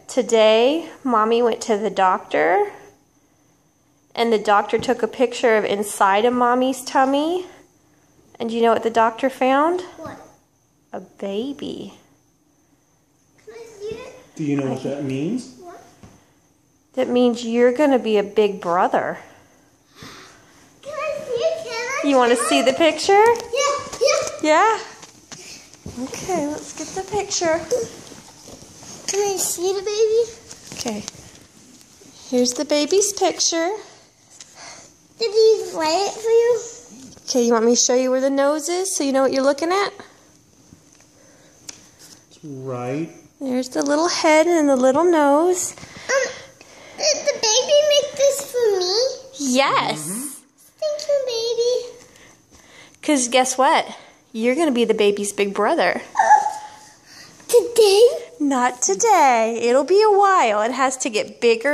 Today, Mommy went to the doctor, and the doctor took a picture of inside of Mommy's tummy. And do you know what the doctor found? What? A baby. Can I see it? Do you know what that means? What? That means you're going to be a big brother. Can I see it? Can I? You want to see the picture? Yeah. Yeah? Okay, let's get the picture. Can I see the baby? Okay. Here's the baby's picture. Did he write it for you? Okay, you want me to show you where the nose is so you know what you're looking at? It's right. There's the little head and the little nose. Did the baby make this for me? Yes. Thank you, baby. Because guess what? You're going to be the baby's big brother. Today? Not today. It'll be a while. It has to get bigger.